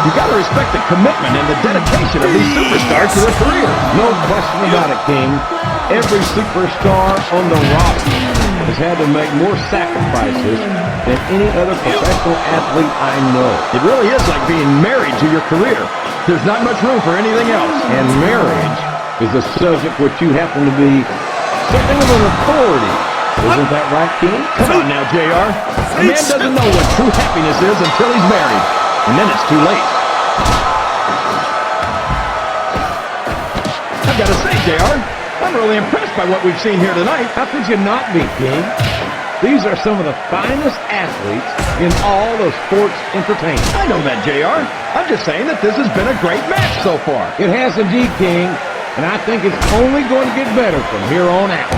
You got to respect the commitment and the dedication of these superstars to their careers. No question about it, King. Every superstar on the roster has had to make more sacrifices than any other professional athlete I know. It really is like being married to your career. There's not much room for anything else. And marriage is a subject which you happen to be something of an authority. Isn't that right, King? Come on now, JR. A man doesn't know what true happiness is until he's married. And then it's too late. I've got to say, JR, I'm really impressed by what we've seen here tonight. How could you not be, King? These are some of the finest athletes in all of sports entertainment. I know that, JR. I'm just saying that this has been a great match so far. It has indeed, King, and I think it's only going to get better from here on out.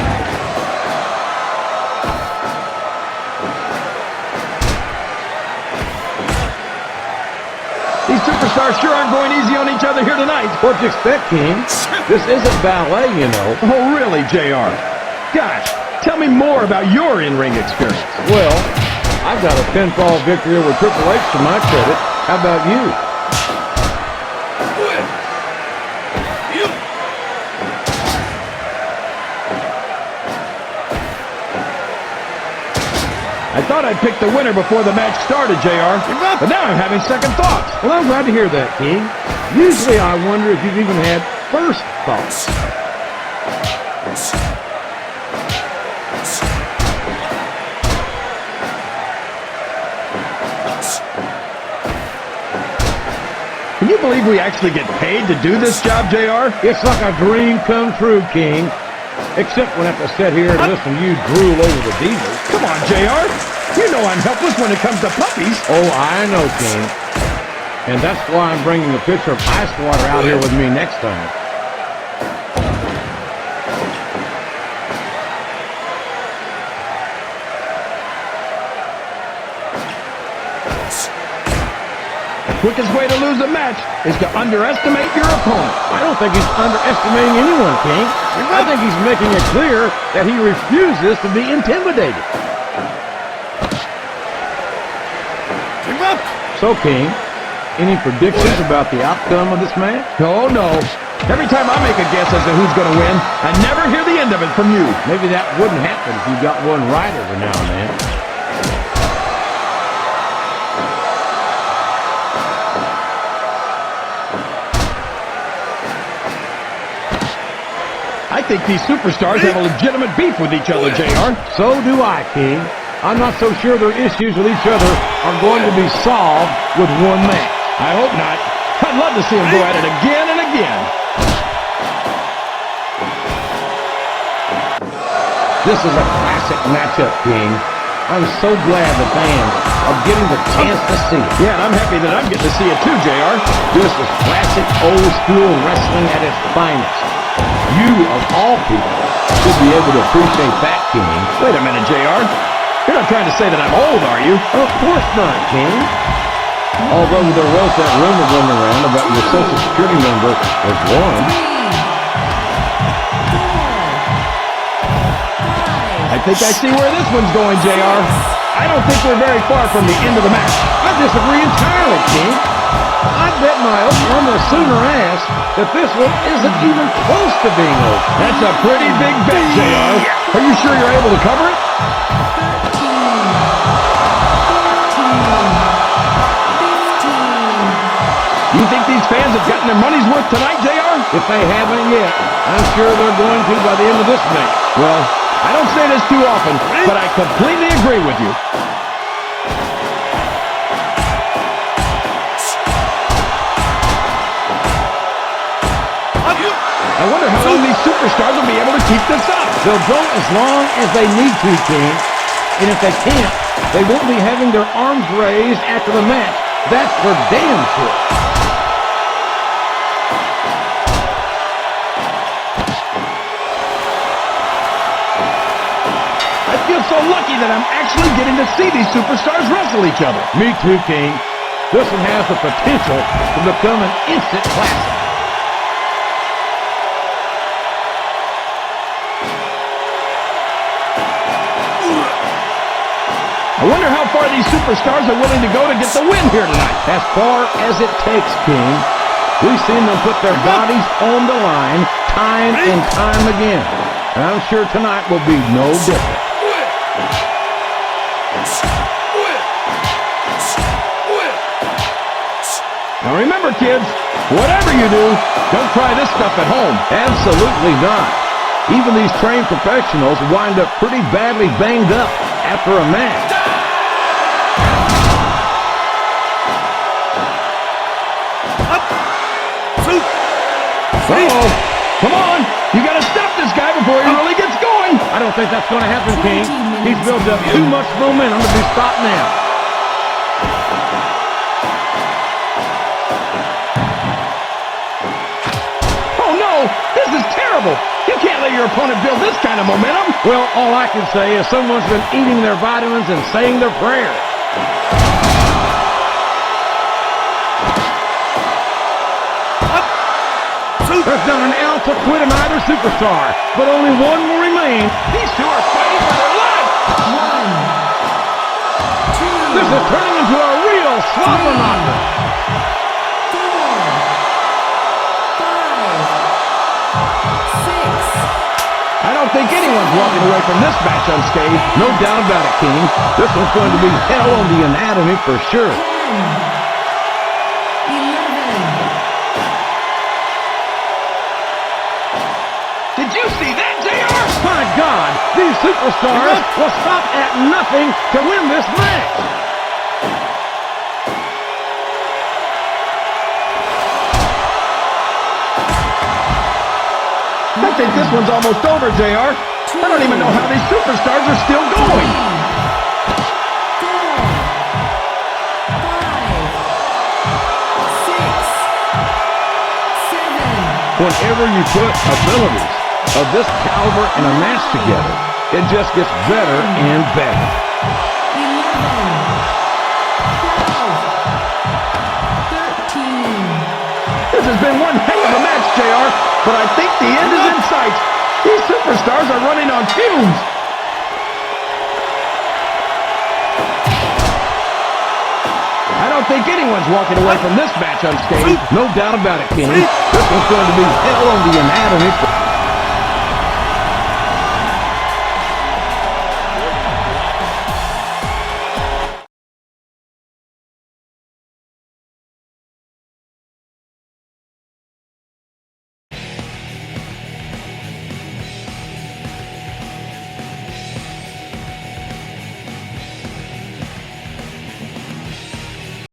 These superstars sure aren't going easy on each other here tonight. What do you expect, King? This isn't ballet, you know. Oh, really, JR? Gosh, tell me more about your in-ring experience. Well, I've got a pinfall victory over Triple H to my credit. How about you? I thought I'd pick the winner before the match started, JR, but now I'm having second thoughts. Well, I'm glad to hear that, King. Usually I wonder if you've even had first thoughts. Can you believe we actually get paid to do this job, JR? It's like a dream come true, King. Except when I have to sit here and listen to you drool over the divas. Come on, JR. You know I'm helpless when it comes to puppies. Oh, I know, King. And that's why I'm bringing a pitcher of ice water out here with me next time. The quickest way to lose a match is to underestimate your opponent. I don't think he's underestimating anyone, King. I think he's making it clear that he refuses to be intimidated. So, King, any predictions about the outcome of this match? Oh, no. Every time I make a guess as to who's going to win, I never hear the end of it from you. Maybe that wouldn't happen if you got one right every now and then. I think these superstars have a legitimate beef with each other, JR. So do I, King. I'm not so sure their issues with each other are going to be solved with one match. I hope not. I'd love to see them go at it again and again. This is a classic matchup, King. I'm so glad the fans are getting the chance to see it. Yeah, and I'm happy that I'm getting to see it too, JR. This is classic old-school wrestling at its finest. You, of all people, should be able to appreciate that, King. Wait a minute, JR. You're not trying to say that I'm old, are you? Of course not, King. Although there was that rumor going around about your Social Security number was one. I think I see where this one's going, JR. I don't think we're very far from the end of the match. I disagree entirely, King. I'd bet my Oklahoma Sooner ass that this one isn't even close to being over. That's a pretty big bet, JR. Are you sure you're able to cover it? 13, 15. You think these fans have gotten their money's worth tonight, JR? If they haven't yet, I'm sure they're going to by the end of this match. Well, I don't say this too often, but I completely agree with you. I wonder how long these superstars will be able to keep this up. They'll go as long as they need to, King. And if they can't, they won't be having their arms raised after the match. That's for damn sure. I feel so lucky that I'm actually getting to see these superstars wrestle each other. Me too, King. This one has the potential to become an instant classic. I wonder how far these superstars are willing to go to get the win here tonight? As far as it takes, King. We've seen them put their bodies on the line time and time again. And I'm sure tonight will be no different. Now remember, kids, whatever you do, don't try this stuff at home. Absolutely not. Even these trained professionals wind up pretty badly banged up after a match. Uh-oh. Come on. You got to stop this guy before he really gets going. I don't think that's going to happen, King. He's built up too much momentum to be stopped now. Oh, no. This is terrible. You can't let your opponent build this kind of momentum. Well, all I can say is someone's been eating their vitamins and saying their prayers. There's not an ounce of quit in either superstar, but only one will remain. These two are fighting for their lives. 1, 2, This is turning into a real slobber knocker. 4, 5, 6. I don't think anyone's walking away from this match unscathed. No doubt about it, King. This one's going to be hell on the anatomy for sure. 10, 11. Did you see that, JR? My God, these superstars will stop at nothing to win this match. I think this one's almost over, JR. I don't even know how these superstars are still going. 4, 5, 6, 7. Whenever you put abilities of this caliber in a match together, it just gets better and better. 11, 12, 13. This has been one heck of a match, JR, but I think the end is in sight. These superstars are running on fumes. I don't think anyone's walking away from this match unscathed. No doubt about it, King. This one's going to be hell on the anatomy.